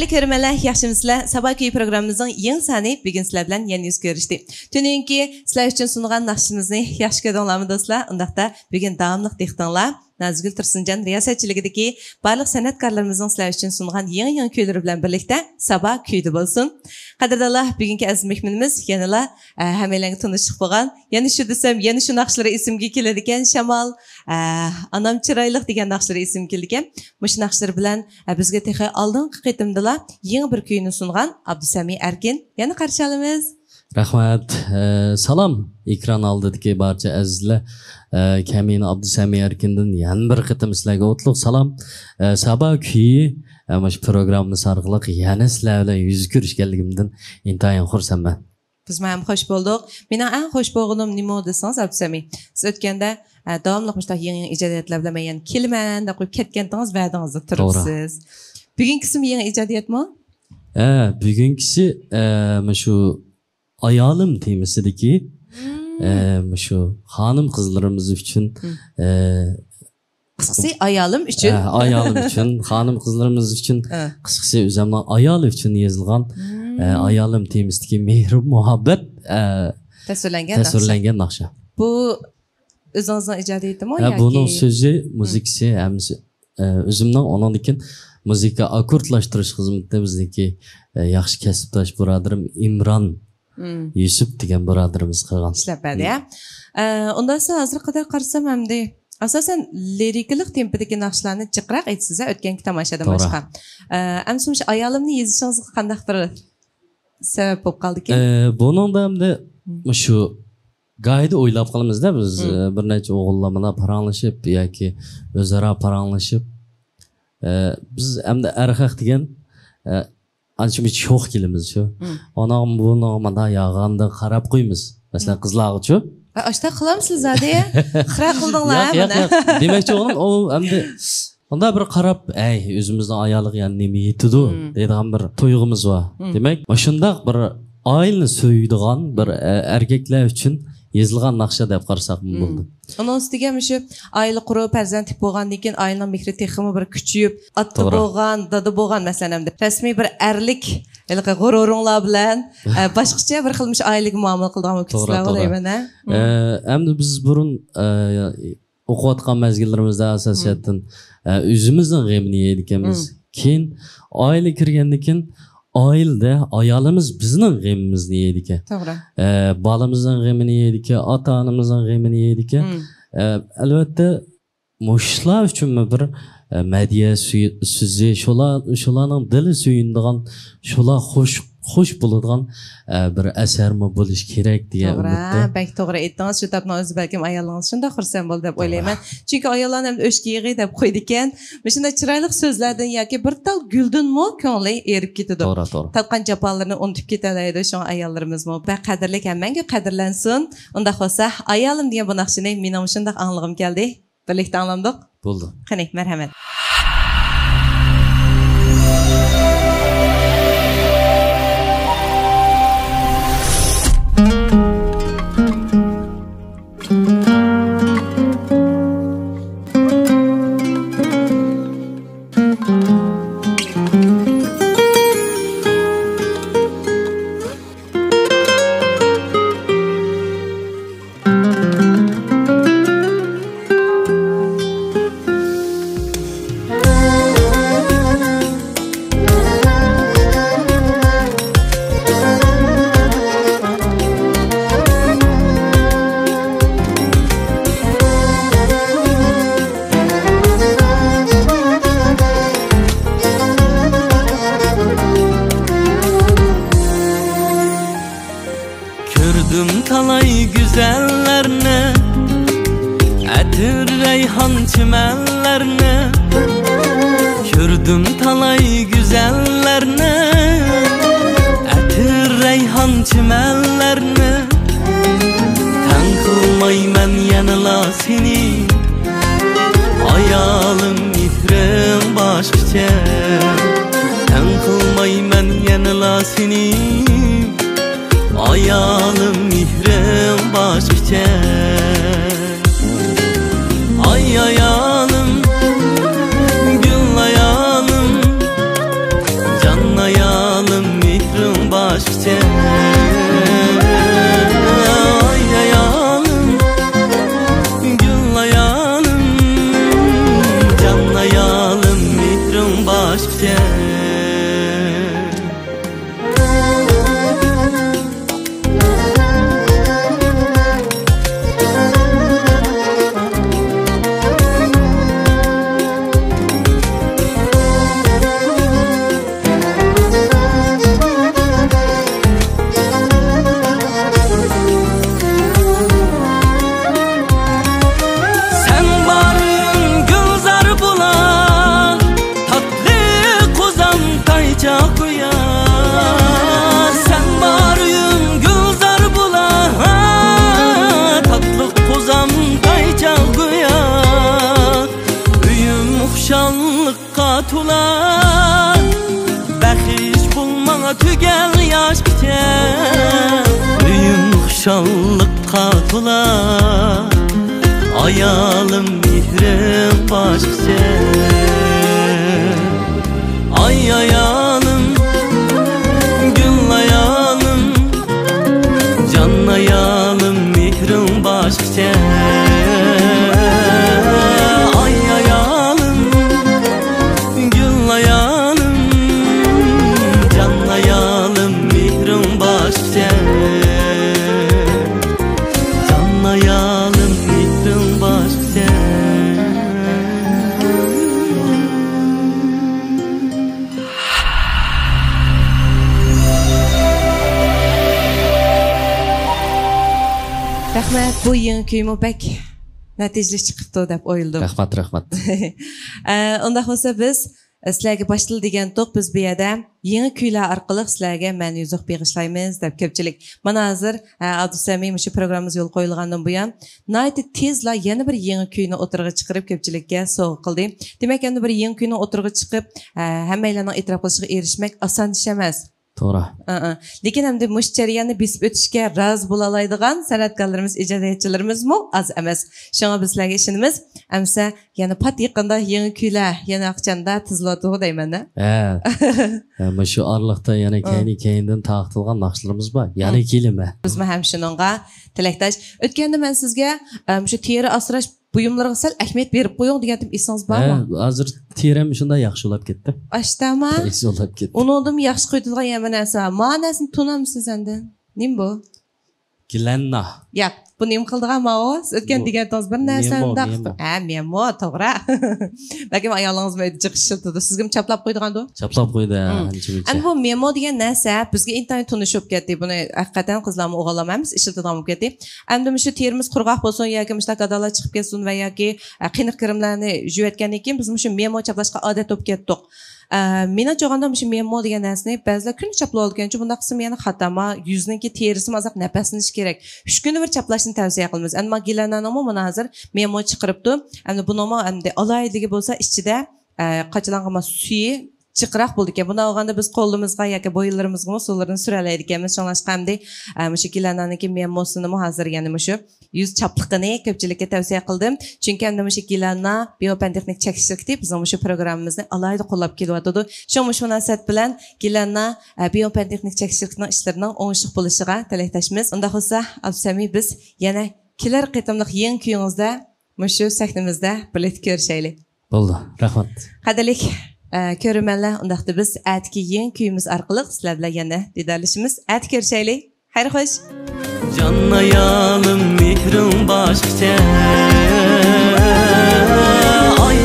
ko'rmalar, yaxshimisizlar? Sabah köy programımızın yeni sani bugün sizlar bilan yana yuz ko'rishdi. Tunenki sizlar uchun sungan naqshimizni yaxshi ko'rdinglarmi do'stlar? Undaqda bugun davomli dehqonlar Nazgul Tursunjan riyosatchiligidagi barliq san'atkorlarimizning sizlar uchun sungan yangi kuylari bilan birlikda Sabah kuydi bo'lsin. Qadrdonlar, bugungi aziz mehmonimiz yanala hammalarga tanishib bo'lgan, yana shu desam, yana shu naqshlari esimga keladi ekan, Shamol, Anam chiroyli degan naqshlari esimga keldi ekan. Mush naqshlar bilan bizga texi oldingi qitimdilar yangi bir kuyni sungan Abdusami Erkin. Yana qarshi olamiz. Rahmat. Salam ekran oldidagi barcha azizlar. Kamin Abdusami Erkindan yana bir qitim sizlarga o'tliq salom. Sabah kuyi mana shu programni sarg'iliq yana sizlar bilan yuz ko'rishganligimdan intayin xursandman. Biz ham xush bo'ldik. Mening eng xush bo'lganim nima desangiz Abdusami. Siz o'tganda davomli mushtaq yangi ijodiyatlar bilan men kelman deb qo'yib ketgandingiz, va'dangizda turibsiz. Bugunkisi yangi ijodiyatmi? Bugunkisi mana shu ayolim temasidagi şu hanım kızlarımız için kısıksı ayalım için ayalım için hanım kızlarımız için kısıksı üzerinden ayal için yazılgan ayalım temizdeki mehri muhabbet tasvirlengen nakşa. Bu özünüzden icadiyeti mi? Bunun sözü müziksi hem özümden onun için müzika akortlaştırış hizmetimizdeki yaxshi kasbdosh buradarım İmran Yusuf degan birodarimiz qilgan. Ishlabadi ya. Undan so'ng hozir qadar qarsam hamda asosan lirikalik tempidagi naqshlarni jiqroq aytsangiz o'tgangi tomoshadan boshqa. Ammo shu ayolimni yozishingizga qanday bir sabab bo'lib qoldi ekan? Buningda hamda shu gayda o'ylab qolamizda biz bir necha o'g'illar bilan paranglashib yoki o'zaro paranglashib biz hamda arxaq degan ancha bir sho'x kelimiz shu. Onam buni mana yog'anda qarab qo'ymiz. Masalan, qizlarga-chu. Ashta qilamsiz zade? Xira qildinglar mana. Demakchi o'g'lim, u endi onda bir qarab, "Ey, o'zimizning ayoliga yana nima yetdi?" deydigan bir tuyg'umiz bor. Demak, shundaq bir oilani so'ydigan bir erkaklar uchun yozilgan naqsha deb qarasak bo'ldi. Onun ustiga shu oila qurib, farzand bo'lgandan keyin oilaning mehri texmi bir kuchayib, ota bo'lgan, dada bo'lgan masalan rasmiy bir erlik g'ururinglar bilan boshqacha bir xilmish oilaga muomala qilgan kishilar deyman. Endi biz burun o'qiyotgan mezgillarimizda asosiyatdan o'zimizning g'amini yeydiganmiz. Keyin oila kirgandan keyin oilada ayolimiz bizning g'amimizni yeydi ekan. To'g'ri. Bolamizning g'amini yeydi ekan, ota-onamizning g'amini yeydi ekan. Albatta, mushlar uchun bir madhiya so'zi, shularning dili suyundigan, shular xush bo'ladigan bir asarmi bo'lish kerak degan umidda. To'g'ri, bak to'g'ri aytdingiz. Shu tapni o'zi balkim ayolingiz shunda xursand bo'ldi deb o'ylayman. Chunki ayollar ham o'shga yig'i deb qo'ydi ekan. Shunday chiroyli so'zlardan yoki bir tal guldinmi ko'ngli erib ketadi. To'g'ri. Tatqan jafolarni unutib ketadi shu ayollarimizmi. Va qadrli hammaga qadrlansin. Unda bo'lsa, ayolim degan bu naqshini mening shunday anglig'im keldi. Birlikda anglandik. Bo'ldi. Qani, marhamat. Ay ayalım, gül ayalım, canla Hoşallıkka tola ayalım mehrim başkça Ay ayalım gül ayalım can ayalım mehrim başkça Ay ayalım gül ayalım can ayalım mehrim başkça Hayalım gittim başka Rahmat, bu yeni kuyumu pek natijali chiqibdi deb o'yladim. Rahmat. Unda bo'lsa biz sizlarga boshtil degan to'q biz bu yerda yangi kuylar orqali sizlarga ma'niyuzuq beg'ishlaymiz deb ko'pchilik. Mana hozir Abdusamim shu programmamiz yo'l qo'yilgandan buyon nihoyatda tezla yana bir yangi kuyni o'tirg'i chiqarib ko'pchilikka sovg'a qildi. Demak, endi bir yangi kuyni o'tirg'i chiqib, hammalarning e'tirof qilishiga erishmak oson ish emas. To'g'ri. Lekin hamda mush jarayonni besib o'tishga rozi bo'la oladigan san'atkorlarimiz, ijodiyotchilarimizmi oz emas. Shunga bizlarga ishonamiz. Amsa yana pat yaqinda yangi kuylar, yana aqchanda tiziladi deyman-da. Ama shu orliqda yana keyindan taqtilgan naqshlarimiz bor. Yana kelimi. Biz ham shuningga tilakdosh. O'tganda men sizga shu teri asrash buyumlarga sal ahamiyat berib qo'ying degandim, esingiz bormi? Hozir terim shunda yaxshi bo'lib ketdi. Ashtama? Yaxshi bo'lib ketdi. Unodim yaxshi qo'ydigan yana narsa. Ma'nosini tushunamsiz endi? Nim bu? Gilanna. Yo'q, bu nim qildigan ma'nos. O'tgan degan toz bir narsanda. Memo, to'g'ri. Balkim ayolingiz meni chiqishdi. Sizga ham chaplab qo'ydigan-da? Chaplab qo'ydi. Endi bu memo degan narsa bizga internet tunishib ketdi. Buni haqiqatan qizlarni o'g'illamamiz, ishiltidan bo'lib ketdi. Endi shu terimiz qurg'oq bo'lsin yoki mushtaq adalat chiqib ketsin va yoki qiyniq kirimlarni yuvayotgandan keyin biz shu memo chaplashga odat bo'lib ketdik. Mena jo'g'anda shu memo degan narsani ba'zilar kun chaplab olgancha bunda qism yana xatama, yuzniki terisi mazaq nafaslanish kerak. 3 kun bir chaplashni tavsiya qilamiz. Endi magilananimi mana hozir memo chiqiribdi. Endi buni endi alaydigi bo'lsa ichida qachlangan suyi chiqroq bo'ldi ekan. Buni olganda biz qo'limizga yoki bo'yinlarimizga suvlarini suralaydi ekanmiz. Shunlashqamdi shu gilananiki memosini hozir yana shu yuz chapliqini ko'pchilikka tavsiya qildim. Chunki endi shu gilana biopendexnik chekishlikda bizning shu programmamizni alayda qo'llab kelyotdi. Shu munosabat bilan gilana biopendexnik chekishlikning ishlarining o'ngishli bo'lishiga tilakdoshmiz. Unda bo'lsa, Absami biz yana kelar qitimliq yangi kuyingizda shu sahnamizda birlikda ko'rishaylik. Bo'ldi. Rahmat. Qadrlik ko'rmanlar, undaqda biz atki yangi kuyimiz orqali sizlar bilan yana didorlashimiz. At ko'rishaylik. Xayr xo'sh. Can ayalım mehrim başkça Ay